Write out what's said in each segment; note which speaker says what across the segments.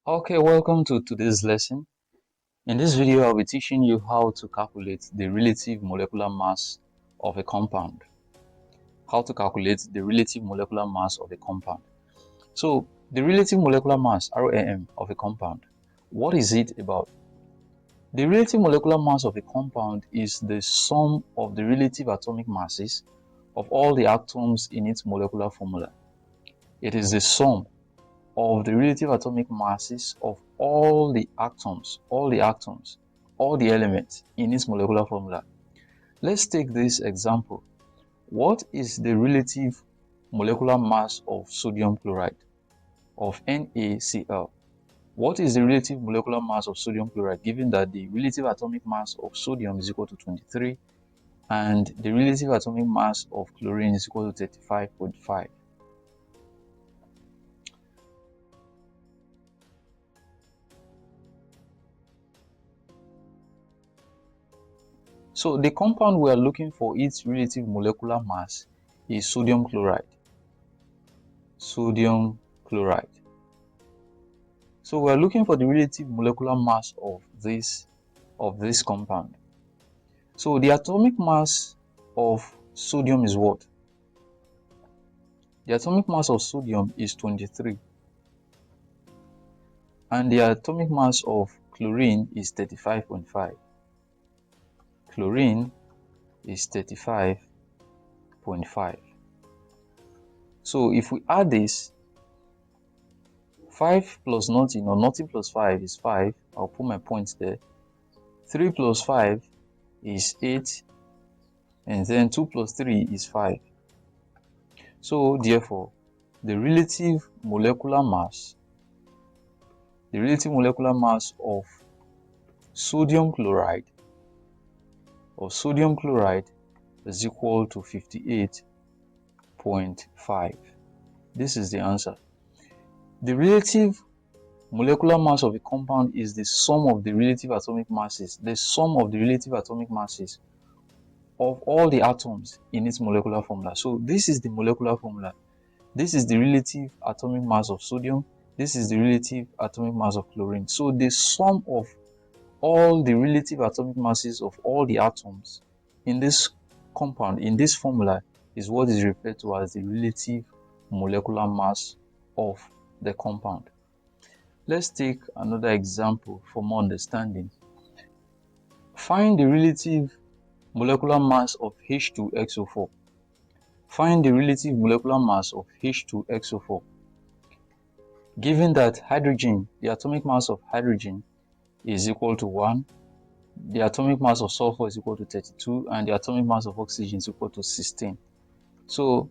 Speaker 1: Okay, welcome to today's lesson. In this video, I'll be teaching you how to calculate the relative molecular mass of a compound. How to calculate the relative molecular mass of a compound. So, the relative molecular mass, RMM, of a compound, what is it about? The relative molecular mass of a compound is the sum of the relative atomic masses of all the atoms in its molecular formula. It is the sum of the relative atomic masses of all the atoms, all the elements in its molecular formula. Let's take this example. What is the relative molecular mass of sodium chloride, of NaCl? What is the relative molecular mass of sodium chloride, given that the relative atomic mass of sodium is equal to 23 and the relative atomic mass of chlorine is equal to 35.5? So the compound we are looking for its relative molecular mass is sodium chloride. Sodium chloride. So we are looking for the relative molecular mass of this compound. So the atomic mass of sodium is what? The atomic mass of sodium is 23. And the atomic mass of chlorine is 35.5. Chlorine is 35.5. So if we add this, 5 plus nothing, or nothing plus 5 is 5. I'll put my points there. 3 plus 5 is 8. And then 2 plus 3 is 5. So therefore, the relative molecular mass of sodium chloride is equal to 58.5. This is the answer. The relative molecular mass of a compound is the sum of the relative atomic masses, of all the atoms in its molecular formula. So this is the molecular formula. This is the relative atomic mass of sodium. This is the relative atomic mass of chlorine. So the sum of all the relative atomic masses of all the atoms in this compound, in this formula, is what is referred to as the relative molecular mass of the compound. Let's take another example for more understanding. Find the relative molecular mass of H2SO4. Find the relative molecular mass of H2SO4. Given that hydrogen, the atomic mass of hydrogen is equal to 1, the atomic mass of sulfur is equal to 32, and the atomic mass of oxygen is equal to 16. So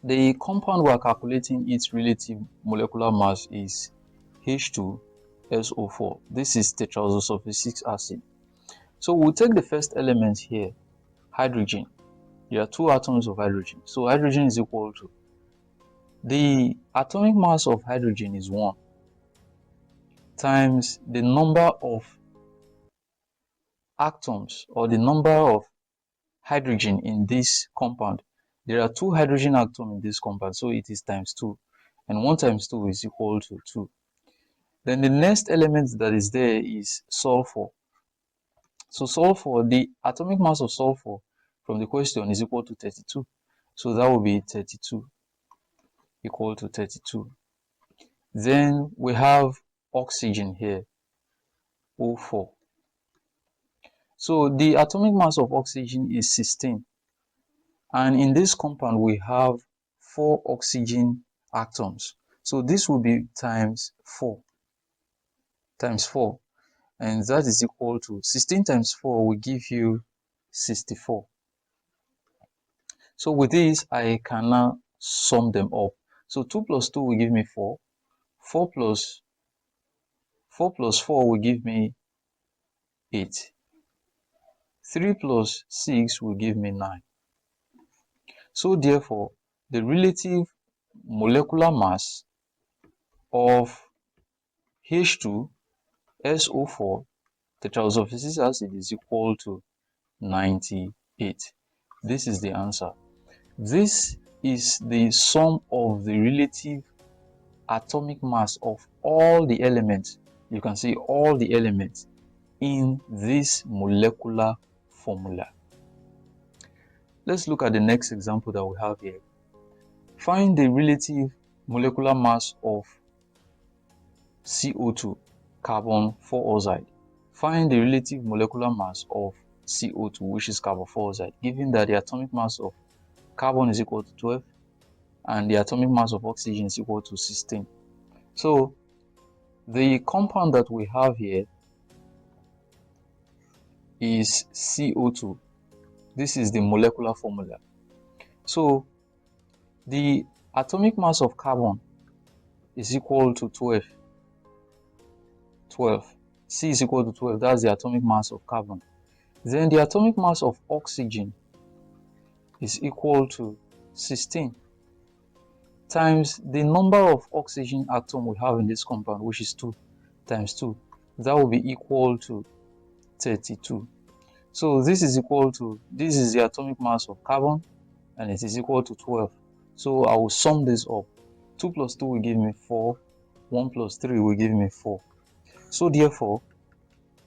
Speaker 1: the compound we are calculating its relative molecular mass is H2SO4. This is tetraoxosulfuric acid. So we'll take the first element here, hydrogen. There are 2 atoms of hydrogen. So hydrogen is equal to, the atomic mass of hydrogen is 1 times the number of atoms, or the number of hydrogen in this compound. There are 2 hydrogen atoms in this compound, so it is times 2, and 1 times 2 is equal to 2. Then the next element that is there is sulfur. So sulfur, the atomic mass of sulfur from the question is equal to 32. So that will be 32, equal to 32. Then we have oxygen here, O4. So the atomic mass of oxygen is 16. And in this compound, we have 4 oxygen atoms. So this will be times 4. And that is equal to 16 times 4 will give you 64. So with this, I can now sum them up. So 2 plus 2 will give me 4. 4 plus 4 will give me 8. 3 plus 6 will give me 9. So therefore, the relative molecular mass of H2SO4 tetraoxosulfuric acid is equal to 98. This is the answer. This is the sum of the relative atomic mass of all the elements. You can see all the elements in this molecular formula. Let's look at the next example that we have here. Find the relative molecular mass of CO2, carbon 4 oxide. Find the relative molecular mass of CO2, which is carbon 4 oxide, given that the atomic mass of carbon is equal to 12 and the atomic mass of oxygen is equal to 16. So the compound that we have here is CO2. This is the molecular formula. So the atomic mass of carbon is equal to 12. C is equal to 12. That's the atomic mass of carbon. Then the atomic mass of oxygen is equal to 16 times the number of oxygen atom we have in this compound, which is 2 times 2. That will be equal to 32. So this is the atomic mass of carbon, and it is equal to 12. So I will sum this up. 2 plus 2 will give me 4. 1 plus 3 will give me 4. So therefore,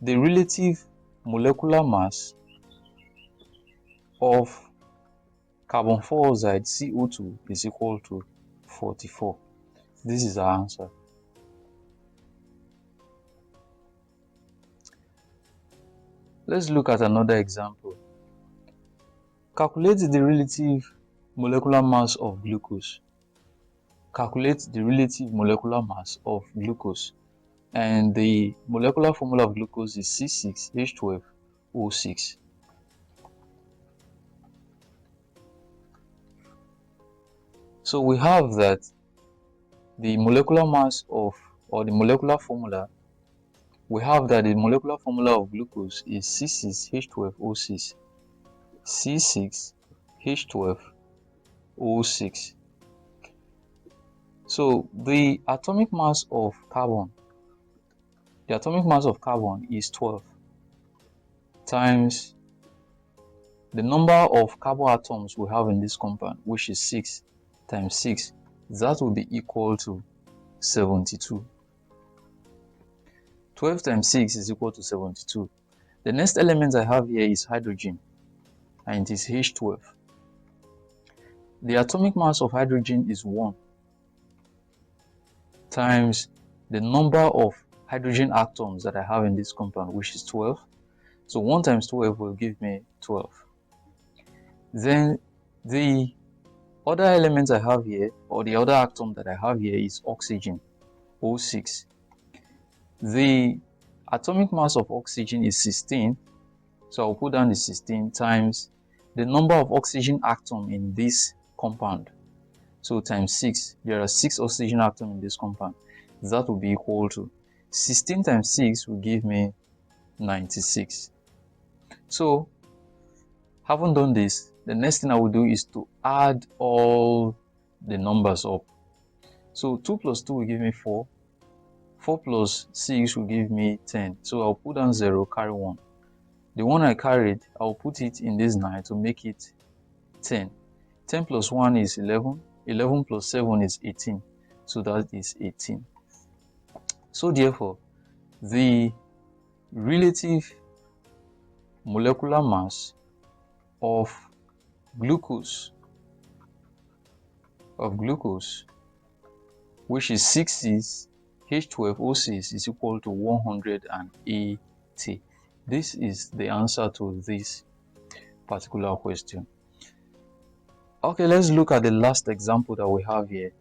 Speaker 1: the relative molecular mass of carbon 4 oxide CO2 is equal to 44. This is our answer. Let's look at another example. Calculate the relative molecular mass of glucose. Calculate the relative molecular mass of glucose. And the molecular formula of glucose is C6H12O6. So we have that the molecular mass of, or the molecular formula, we have that the molecular formula of glucose is C6H12O6. C6H12O6. So the atomic mass of carbon is 12 times the number of carbon atoms we have in this compound, which is 6 times 6. That will be equal to 72. 12 times 6 is equal to 72. The next element I have here is hydrogen, and it is H12. The atomic mass of hydrogen is 1 times the number of hydrogen atoms that I have in this compound, which is 12. So 1 times 12 will give me 12. Then the other element I have here, or the other atom that I have here, is oxygen, O6. The atomic mass of oxygen is 16. So I'll put down the 16 times the number of oxygen atoms in this compound. So times 6. There are 6 oxygen atoms in this compound. That will be equal to 16 times 6 will give me 96. So, having done this, the next thing I will do is to add all the numbers up. So 2 plus 2 will give me 4. 4 plus 6 will give me 10. So I'll put down 0, carry 1. The one I carried, I'll put it in this 9 to make it 10. 10 plus 1 is 11. 11 plus 7 is 18. So that is 18. So therefore, the relative molecular mass of glucose, which is 6H12O6, is equal to 180. This is the answer to this particular question. Okay, let's look at the last example that we have here,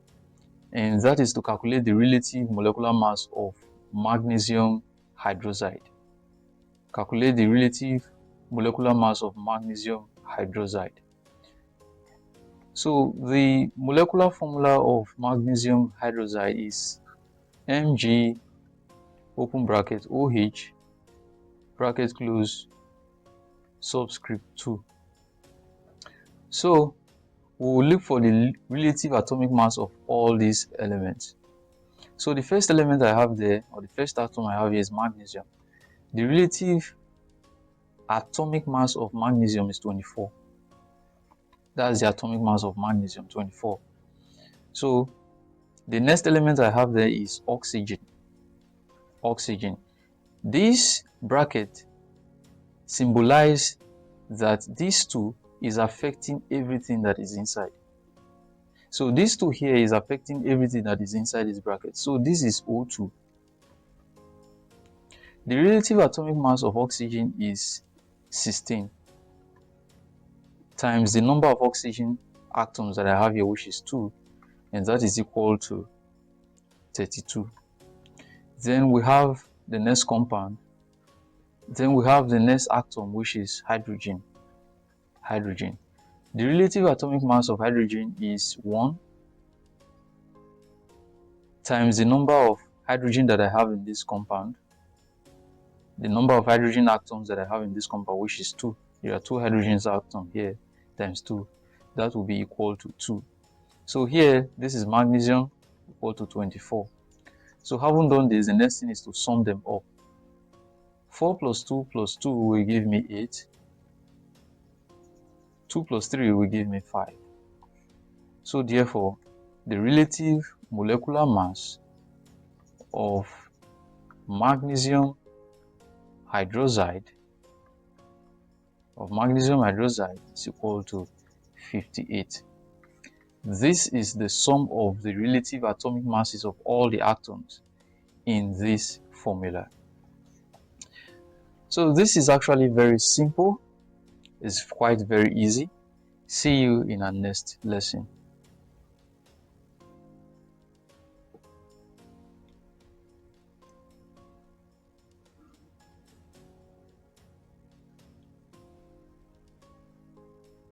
Speaker 1: and that is to calculate the relative molecular mass of magnesium hydroxide. Calculate the relative molecular mass of magnesium hydroxide. So the molecular formula of magnesium hydroxide is Mg open bracket OH bracket close subscript 2. So we will look for the relative atomic mass of all these elements. So the first element I have there, or the first atom I have here, is magnesium. The relative atomic mass of magnesium is 24. That's the atomic mass of magnesium, 24. So The next element I have there is oxygen. Oxygen. This bracket symbolizes that this 2 is affecting everything that is inside. So this 2 here is affecting everything that is inside this bracket. So this is O2. The relative atomic mass of oxygen is 16 times the number of oxygen atoms that I have here, which is 2, and that is equal to 32. Then we have the next compound. Then we have the next atom, which is hydrogen. Hydrogen. The relative atomic mass of hydrogen is 1 times the number of hydrogen that I have in this compound, the number of hydrogen atoms that I have in this compound, which is 2. There are 2 hydrogen atoms here, times 2. That will be equal to 2. So here, this is magnesium equal to 24. So having done this, the next thing is to sum them up. 4 plus 2 plus 2 will give me 8. 2 plus 3 will give me 5. So therefore, the relative molecular mass of magnesium hydroxide is equal to 58. This is the sum of the relative atomic masses of all the atoms in this formula. So this is actually very simple. It's quite very easy. See you in our next lesson.